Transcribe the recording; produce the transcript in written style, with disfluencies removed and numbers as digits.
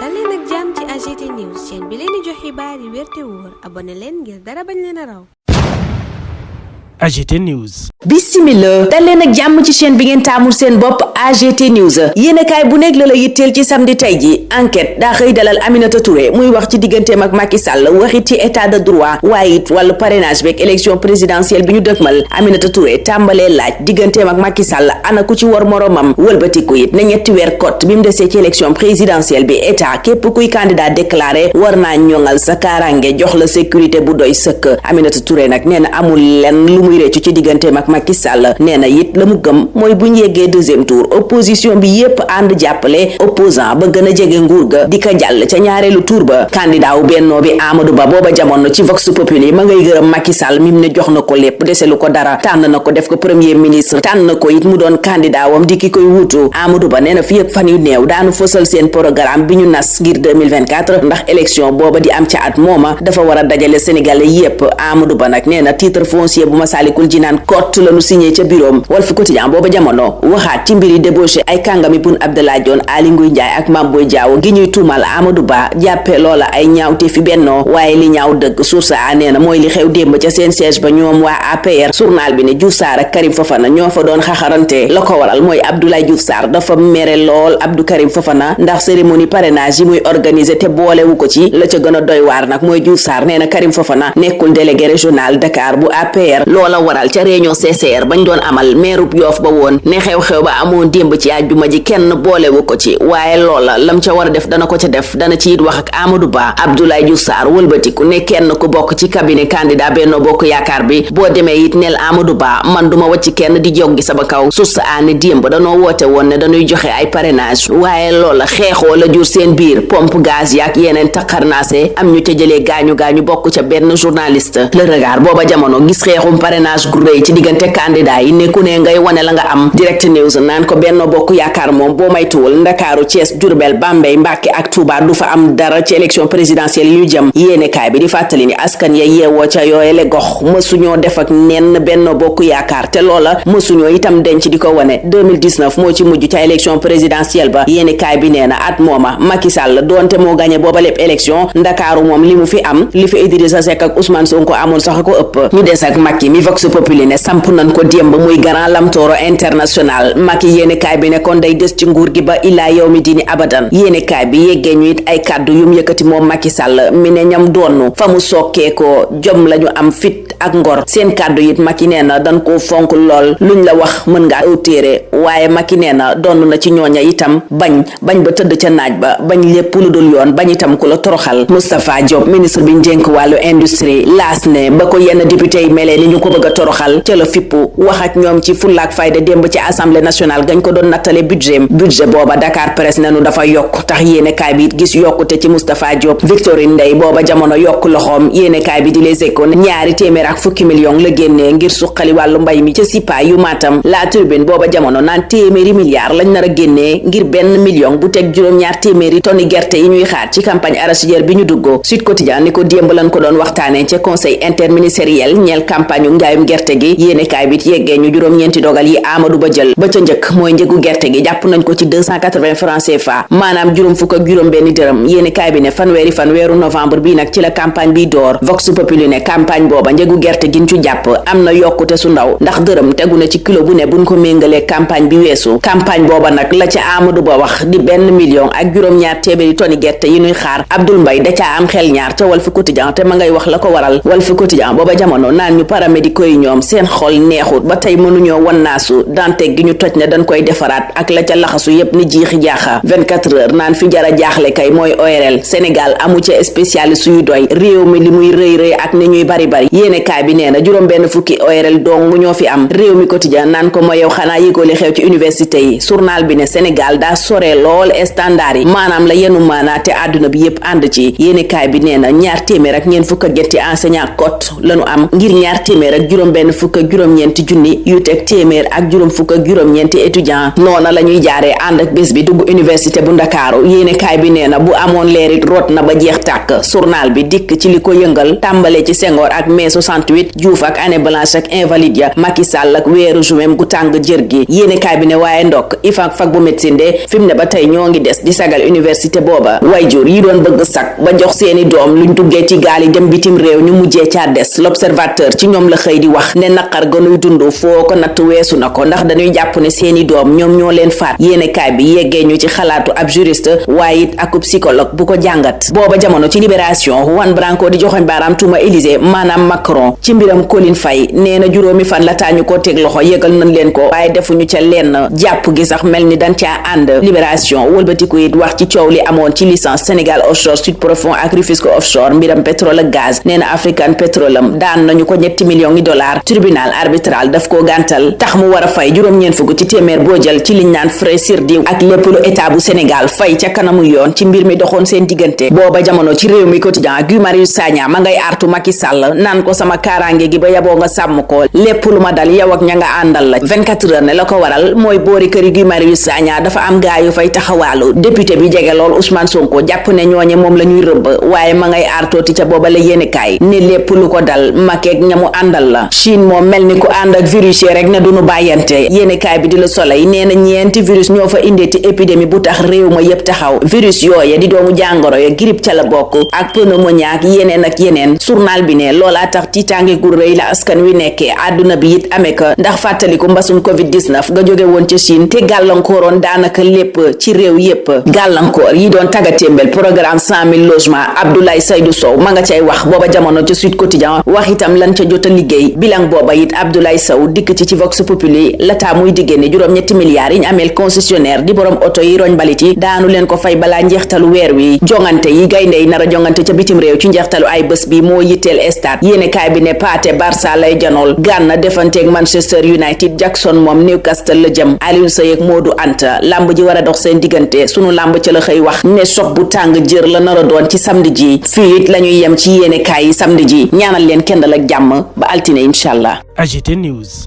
dal leen ak jàmm ci AGT News chaîne bi leen di jox xibaar yi wér te wóor abonné leen ngir dara bañ leen a raw. AGT News. Bismillah dal leen ak jàmm ci chaîne bi ngeen taamul seen bopp AGT News yéenekaay bu nekk la yitteel ci samedi tey ji enquête daa xëy dalal Aminata Touré muy wax ci digganteem ak Macky Sall waxit ci état de droit waaye it wàllu parrainage beeg élection présidentielle bi ñu dëgmal Aminata Touré tàmbalee laaj digganteem ak Macky Sall ana ku ci war moromam wëlbatiku it ne ñetti weer kot bi mu desee ci élection présidentielle bi état képp kuy candidat déclaré war naa ñoŋal sa kaaraange jox la sécurité bu doy sëkk Aminata Touré nag nee na amul lenn muy réccu ci digganteem ak Macky Sall nee na it la mu gëm mooy bu ñu yeggee deuxième tour opposition bi yépp ànd jàppale opposant ba gën a jege nguur ga di ka jàll ca ñaareelu tour ba candidat wu Bénno bi Amadou Ba booba jamono ci Vox Populi ma ngay gërëm Macky Sall mi mu ne jox na ko lépp deselu ko dara tànn na ko def ko premier ministre tànn na ko it mu doon candidat wam di ki koy wuutu Amadou Ba nee na fi ak fan yu néew daanu fësal seen programme bi ñu nas ngir 2024 ndax élection booba di am ca at mooma dafa war a dajale sénégalais yépp Amadou Ba nag nee na titre foncier bu Massalikul Jinaan kott lañu signé ca bureau Walf Quotidien booba jamono waxaat ci mbiri débauché ay kàngami Boun Abdallah Dionne Aly Ngouille Ndiaye ak Mame Boye Diao gi ñuy tuumal Amadou Ba jàppe loola ay ñaawte fi Benno waaye li ñaaw dëgg source a nee na mooy li xew démb ca seen siège ba ñoom waa APR journal bi ne Diouf Sarr ak Karim Fofana ñoo fa doon xaxarante la ko waral mooy Abdoulaye Diouf Sarr dafa mere lool Abdou Karim Fofana ndax cérémonie parrainage yi muy organisé te boolewu ko ci la ca gën a doy waar nag mooy Diouf Sarr nee na Karim Fofana nekkul délégué régional Dakar bu APR loola waral ca réunion CCR bañ doon amal meerub Yoff ba woon ne xew-xew ba amoon démb ci àjjuma ji kenn boolewu ko ci waaye loola lam ca war a def dana ko ca def dana ci it wax ak Amadou Ba Abdoulaye Diouf Sarr wëlbatiku ne kenn ku bokk ci cabinet candidat Benno Bokk Yaakaar bi boo demee it neel Amadou Ba man duma wacc kenn di joggi sama kaw sus aane démb danoo woote woon ne dañuy joxe ay parrainage waaye loola xeexoo la jur seen biir pompe gaz yaak yeneen taqarnaase am ñu ca jëlee gaañu bokk ca benn journaliste Le Regard booba jamono gis xeexum parrainage gu rëy ci diggante candidat yi ne ku ne ngay wane la nga am Direct News naan ko Benno Bokk Yaakaar moom boo maytuwul Ndakaaru Thiès Diourbel Bambey Mbàkke ak Touba du fa am dara ci élection présidentielle yi ñu jëm yéenekaay bi di fàttali ni askan ya yeewoo ca yooyele gox mësuñoo def ak nenn Benno Bokk Yaakaar te loola mësuñoo itam denc di ko wane 2019 moo ci mujj ca élection présidentielle ba yéenekaay bi nee na at mooma Macky Sall doonte moo gagné booba lépp élection Ndakaaru moom li mu fi am li fi Idrissa Seck ak Ousmane Sonko amoon sax ko ëpp ñu des ak Macky mi Vox Populi ne samp nañ ko démb muy grand lamtooro international Macky yéenekaay bi ne kon day des ci nguur gi ba ilaa yow mi dini abadan yéenekaay bi yeggee ñu it ay kàddu yum yëkkati moom Macky Sall mi ne ñam doonu fa mu sokkee ko jom lañu am fit ak ngor seen kàddu it Macky nee na dañ koo fonk lool luñ la wax mën nga aw téere waaye Macky nee na donn na ci ñooña itam bañ ba tëdd ca naaj ba bañ lépp lu dul yoon bañ itam ku la toroxal Moustapha Diop ministre bi njënk wàllu industrie laas ne ba ko yenn député yi melee ni ñu ko bëgg a toroxal ca la fippu wax ak ñoom ci fullaak fayda démb ci assemblée nationale gañ ko doon nattale budget booba Dakar Presse nenu dafa yokk tax yéenekaay bi it gis yokkute ci Moustapha Diop Victorine Ndeye booba jamono yokk loxoom yéenekaay bi di Les Échos ñaari téeméer ak fukki million la génnee ngir suqali wàllu mbay mi ca Sipa yu Matam La Tribune booba jamono naan téeméeri milliards lañ nar a génnee ngir benn million bu teg juróom-ñaar téeméeri tonni gerte yi ñuy xaar ci campagne arachidière bi ñu duggoo Sud Quotidien ni ko démb lañ ko doon waxtaanee ca conseil interministériel ñeel campagne u njaayum gerte gi yéenekaay bi yeggee ñu juróom-ñeenti dogal yi Amadou Ba jël ba ca njëkk mooy njëgu gerte gi jàpp nañ ko ci 280 francs CFA maanaam juróom fukk ak juróom benn dërëm yéenekaay bi ne fanweeri fan weeru novembre bi nag ci la campagne bi door Vox Populi ne campagne booba njëgu gerte gi ñu ci jàpp am na yokkute su ndaw ndax dërëm tegu na ci kilo bu ne buñ ko méngalee campagne bi weesu campagne booba nag la ca Amadou Ba wax di 1 million ak juróom-ñaar téeméeri tonni gerte yi ñuy xaar Abdoul Mbaye da caa am xel ñaar ca Walf Quotidien te ma ngay wax la ko waral Walf Quotidien booba jamono naan ñu paramédicaux yi ñoom seen xol neexut ba tey mënuñoo wannaasu dante gi ñu toj ne dañ koy defaraat ak la ca laxasu yépp ni jiixi jaaxa 24 heures naan fi jara jaaxle kay mooy ORL Sénégal amu ca spécialiste yu doy réew mi li muy rëy ak ni ñuy bari yéenekaay bi nee na juróom benn fukki ORL dong ñoo fi am réew mi quotidien naan ko ma yow xanaa yëgoo li xew ci université yi journal bi ne Sénégal daa sore lool standard yi maanaam la yenu maanaa te àdduna bi yépp ànd ci yéenekaay bi nee na ñaar téeméer ak ñeent fukk ak ñetti enseignant cote lañu am ngir ñaar téeméer ak juróom benn fukk ak juróom-ñeenti junni yu teg téeméer ak juróom fukk ak juróom-ñeenti étudiant noona la ñuy jaaree ànd ak bés bi dugg université bu Ndakaaru yéenekaay bi nee na bu amoon leerit root na ba jeex tàkk. journal bi dikk ci li ko yëngal tàmbale ci Senghor ak mai 68 Diouf ak année blanche ak invalide ya Macky Sall ak weeru juin gu tàng jër gi yéenekaay bi ne waaye ndokk IFAK fak bu médecine de fi mu ne ba tey ñoo ngi des di sagal université booba wayjur yi doon bëgg sak ba jox seeni doom luñ duggee ci gaal yi dem bitim réew ñu mujjee caa des. L'observateur ci ñoom la xëy di wax ne naqar ganuy dund foo ko natt weesu na ko ndax dañuy jàpp ne seeni doom ñoom ñoo leen faat yéenekaay bi yeggee ñu ci xalaatu ab juriste waaye it akub psychologue bu ko jàngat. booba jamono ci Libération Juan Branco di joxoñ baaraam tuuma Élysée maanaam Macron ci mbiram Colin Faye nee na juróomi fan la taañu ko teg loxo yëgal nañ leen ko waaye defuñu ca lenn jàpp gi sax mel ni dañ caa ànd. Libération wëlbatiku it wax ci coow li amoon ci licence Sénégal offshore Sud Profond ak Rufisque offshore mbiram pétrole ak gaz nee na African Petroleum daan nañu ko $7 millions. tribunal arbitral daf koo gàntal tax mu war a fay juróom-ñeent fukk ci téeméer boo jël ci liñ naan frais sur diw ak lépp lu état bu Sénégal fay ca kanamu yoon ci mbir mi doxoon seen diggante. booba jamono ci réew mi quotidien Guy Marius Sagna ma ngay artu Macky Sall naan ko sama kaaraange gi ba yaboo nga sàmm ko lépp lu ma dal yow ak ña nga àndal la 24 heures ne la ko waral mooy boori këri Guy Marius Sagna dafa am gaa yu fay taxawaalu député bi jege lool Ousmane Sonko jàpp ne ñooñe moom la ñuy rëbb waaye ma ngay artooti ca booba la yéenekaay ne lépp lu ko dal makeeg ñamu àndal la. Chine moom mel ni ko ànd ak virus yi rek ne duñu bàyyante yéenekaay bi di Le Soleil nee na ñeenti virus ñoo fa indeeti épidémie bu tax réew ma yépp taxaw virus yooye di doomu jàngoro ya grippe ca la bokk ak pneumonie ak yeneen journal bi ne loolaa tax tiitaange gu rëy la askan wi nekkee àdduna bi it amee ko ndax fàttaliku mbasum covid-19 nga jóge woon ca Chine te gàllankooroon daanaka lépp ci réew yépp gàllankoor yi doon tagatémbel programme 100 000 logements Abdoulaye Seydou Sow ma nga cay wax booba jamono ca Sud Quotidien wax itam lan ca jot a liggéey bilan booba it Abdoulaye Sow dikk ci Vox Populi lataa muy diggéene $7 milliards yi ñu ameel concessionnaire di borom oto yi roñ balit yi daanu leen ko fay balaa njeextalu weer wi jongante yi gaynde yi nar a jongante ca bitim réew ci njeextalu ay bés bi moo yitteel stade yéenekaay bi ne Pathé Barça lay janool Gana defanteeg Manchester United Jackson moom Newcastle la jëm Aliou Seye ak Modou Anta lamb ji war a dox seen diggante sunu lamb ca la xëy wax ne sox bu tàng jër la nar a doon ci samedi ji fii it la ñuy yem ci yéenekaay yi samedi ji ñaanal leen kendal ak jàmm ba altine incha allah. AGT News.